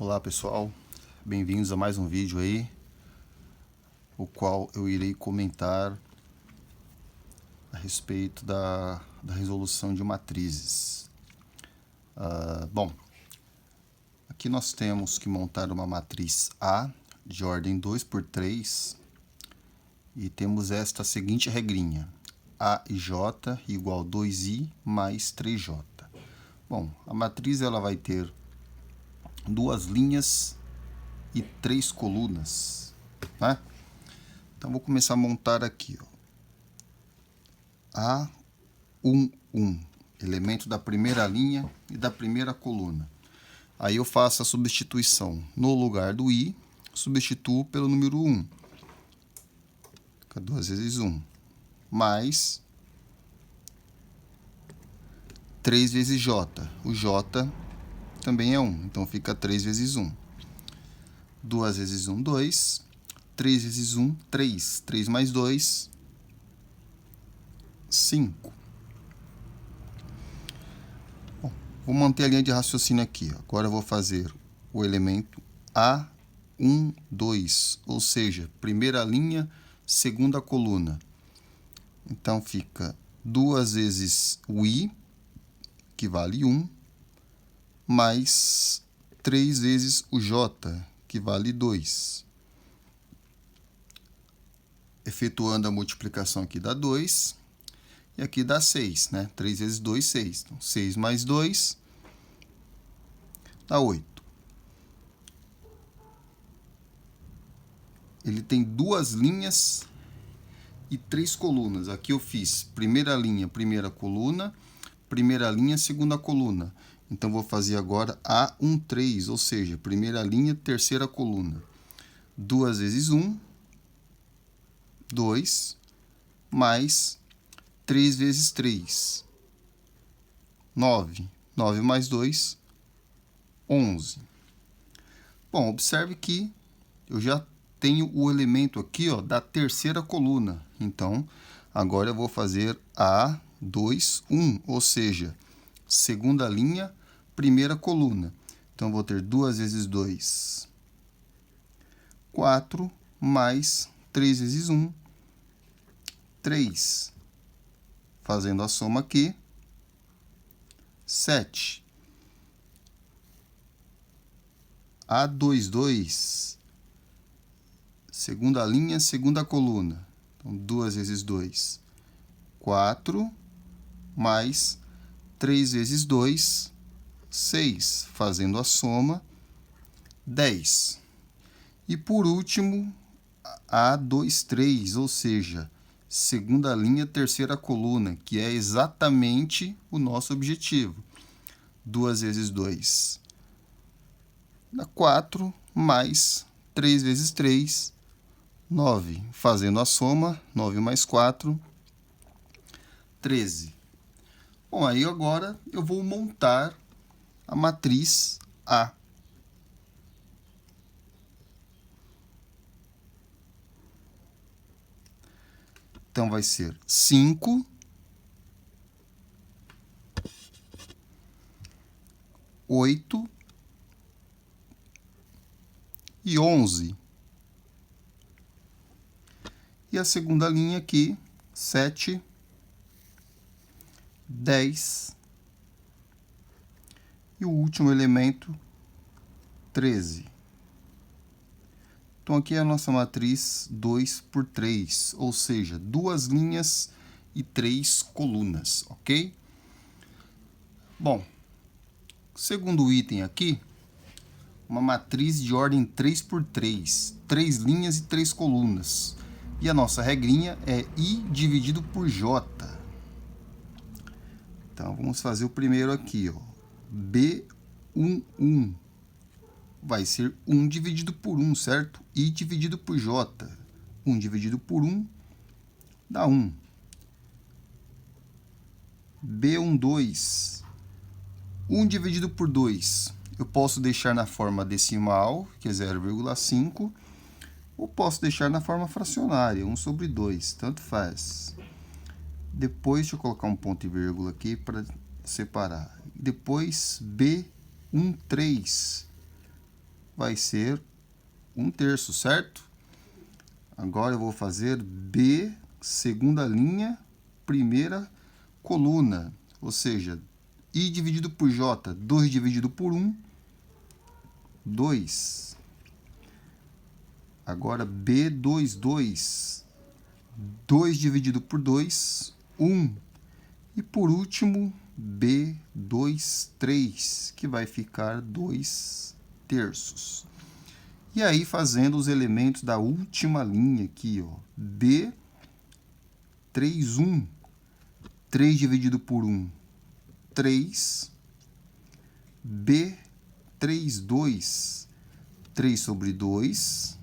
Olá pessoal, bem-vindos a mais um vídeo aí, o qual eu irei comentar a respeito da resolução de matrizes. Bom, aqui nós temos que montar uma matriz A de ordem 2 por 3 e temos esta seguinte regrinha: A e J igual 2I mais 3J. Bom, a matriz ela vai ter duas linhas e três colunas, né? Então vou começar a montar aqui, ó. A11, elemento da primeira linha e da primeira coluna. Aí eu faço a substituição. No lugar do I, substituo pelo número 1. Fica 2 vezes 1. Mais 3 vezes J. O J também é 1. Então fica 3 vezes 1. 2 vezes 1, 2. 3 vezes 1, 3. 3 mais 2, 5. Bom, vou manter a linha de raciocínio aqui. Agora eu vou fazer o elemento A1, 2, ou seja, primeira linha, segunda coluna. Então fica 2 vezes o I, que vale 1, mais 3 vezes o J, que vale 2. Efetuando a multiplicação aqui dá 2, e aqui dá 6, né? 3 vezes 2, 6. Então, 6 mais 2 dá 8. Ele tem duas linhas e três colunas. Aqui eu fiz primeira linha, primeira coluna, primeira linha, segunda coluna. Então, vou fazer agora A1, 3, ou seja, primeira linha, terceira coluna. 2 vezes 1, 2, mais 3 vezes 3, 9. 9 mais 2, 11. Bom, observe que eu já tenho o elemento aqui, ó, da terceira coluna. Então, agora eu vou fazer A2, 1, ou seja, segunda linha, primeira coluna. Então, vou ter 2 vezes 2, 4, mais 3 vezes 1, 3. Fazendo a soma aqui, 7. A2, 2, segunda linha, segunda coluna. Então, 2 vezes 2, 4, mais 3 vezes 2, 6. Fazendo a soma, 10. E por último, A2, 3, ou seja, segunda linha, terceira coluna, que é exatamente o nosso objetivo. 2 vezes 2 dá 4, mais 3 vezes 3, 9. Fazendo a soma, 9 mais 4, 13. Bom, aí agora eu vou montar a matriz A. Então, vai ser 5, 8 e 11. E a segunda linha aqui, 7, 10 e o último elemento, 13. Então, aqui é a nossa matriz 2 por 3, ou seja, duas linhas e três colunas, ok? Bom, segundo item aqui, uma matriz de ordem 3 por 3, três linhas e três colunas. E a nossa regrinha é I dividido por J. Então, vamos fazer o primeiro aqui, ó. B11 vai ser 1 dividido por 1, certo? I dividido por J. 1 dividido por 1 dá 1. B12, 1 dividido por 2. Eu posso deixar na forma decimal, que é 0,5, ou posso deixar na forma fracionária, 1 sobre 2, tanto faz. Depois, deixa eu colocar um ponto e vírgula aqui para separar. Depois, B13. vai ser 1/3, certo? Agora eu vou fazer B, segunda linha, primeira coluna. Ou seja, I dividido por J, 2 dividido por 1, 2. Agora B, 2, 2. 2 dividido por 2, 1. E por último, B, 2, 3, que vai ficar 2/3. E aí, fazendo os elementos da última linha aqui, ó, B, 3, 1. 3 dividido por 1, 3. B, 3, 2. 3 sobre 2.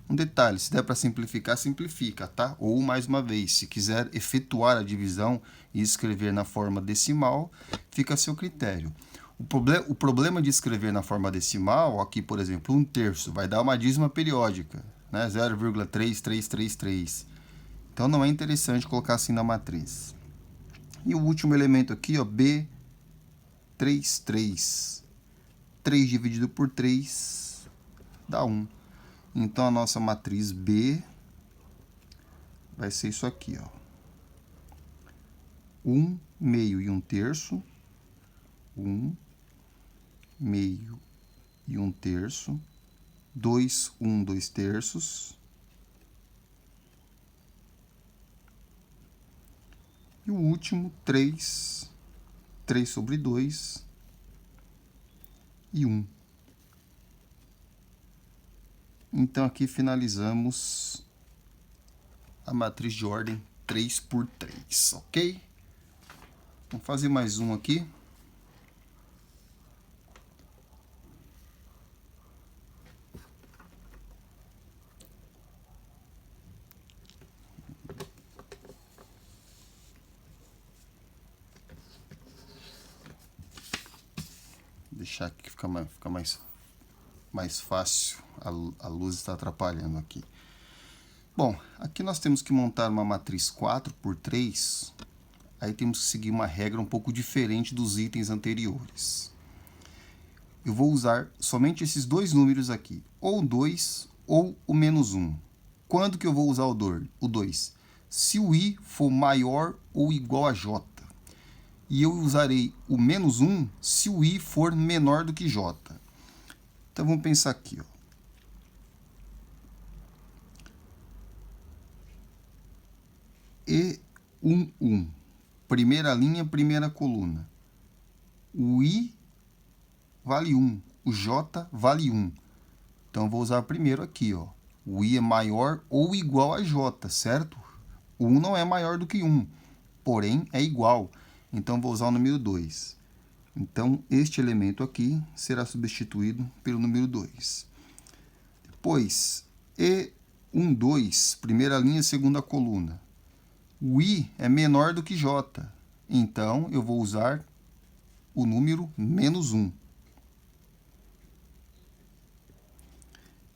Um detalhe, se der para simplificar, simplifica, tá? Ou, mais uma vez, se quiser efetuar a divisão e escrever na forma decimal, fica a seu critério. O problema de escrever na forma decimal, aqui, por exemplo, 1/3, vai dar uma dízima periódica, né? 0,3333. Então, não é interessante colocar assim na matriz. E o último elemento aqui, ó, B, 3, 3. 3 dividido por 3 dá 1. Então, a nossa matriz B vai ser isso aqui, ó. 1 meio e 1/3. 1 meio e 1/3. 2, 1, 2/3. E o último, 3. 3 sobre 2 e 1. Então, aqui finalizamos a matriz de ordem 3×3, ok? Vamos fazer mais um aqui. Vou deixar aqui que fica mais fácil. A luz está atrapalhando aqui. Bom, aqui nós temos que montar uma matriz 4×3. Aí temos que seguir uma regra um pouco diferente dos itens anteriores. Eu vou usar somente esses dois números aqui, ou 2 ou o -1. Quando que eu vou usar o 2? Se o I for maior ou igual a J. E eu usarei o -1 se o I for menor do que J. Então, vamos pensar aqui, ó. E1, 1. Primeira linha, primeira coluna. O I vale 1. O J vale 1. Então, eu vou usar primeiro aqui, ó. O I é maior ou igual a J, certo? O 1 não é maior do que 1, porém é igual. Então, vou usar o número 2. Então, este elemento aqui será substituído pelo número 2. Depois, E1, 2, primeira linha, segunda coluna. O I é menor do que J, então eu vou usar o número -1.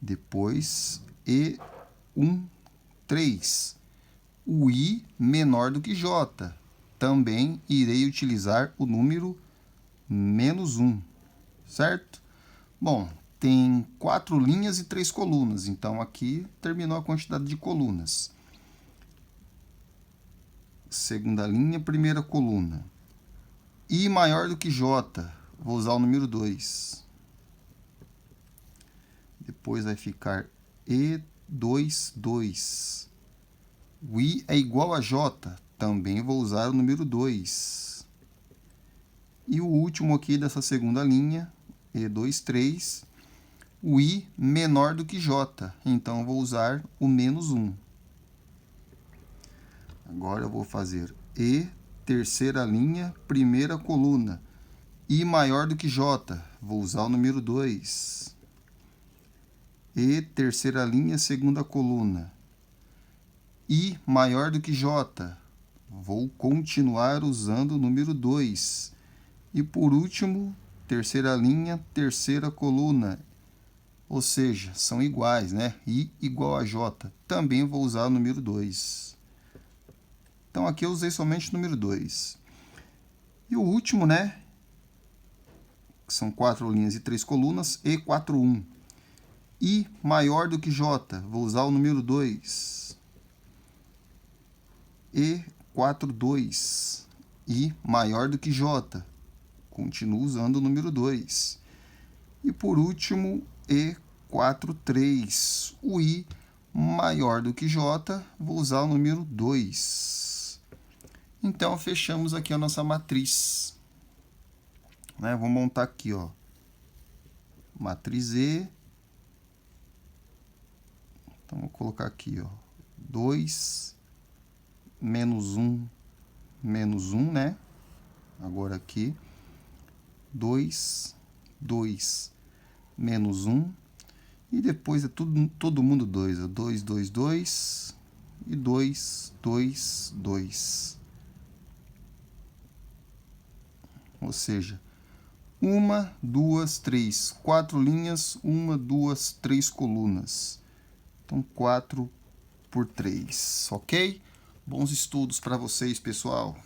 Depois, E1, 3. O I menor do que J, também irei utilizar o número -1, certo? Bom, tem 4 linhas e 3 colunas, então aqui terminou a quantidade de colunas. Segunda linha, primeira coluna. I maior do que J, vou usar o número 2. Depois vai ficar E2, 2. O I é igual a J, também vou usar o número 2. E o último aqui dessa segunda linha, E2, 3. O I menor do que J, então vou usar o -1. Agora eu vou fazer E, terceira linha, primeira coluna. I maior do que J, vou usar o número 2. E, terceira linha, segunda coluna. I maior do que J, vou continuar usando o número 2. E por último, terceira linha, terceira coluna. Ou seja, são iguais, né? I igual a J, também vou usar o número 2. Então, aqui eu usei somente o número 2. E o último, né? são 4 linhas e 3 colunas, E 4, 1. I maior do que J, vou usar o número 2. E 4, 2. I maior do que J, continuo usando o número 2. E por último, E 4, 3. O I maior do que J, vou usar o número 2. Então, fechamos aqui a nossa matriz. Né? Vou montar aqui, ó, matriz E. Então, vou colocar aqui, ó, 2, menos 1, menos 1, né? Agora aqui, 2, 2, menos 1. E depois é todo mundo 2. 2, 2, 2 e 2, 2, 2. Ou seja, 1, 2, 3, 4 linhas, 1, 2, 3 colunas. Então, 4 por 3, ok? Bons estudos para vocês, pessoal!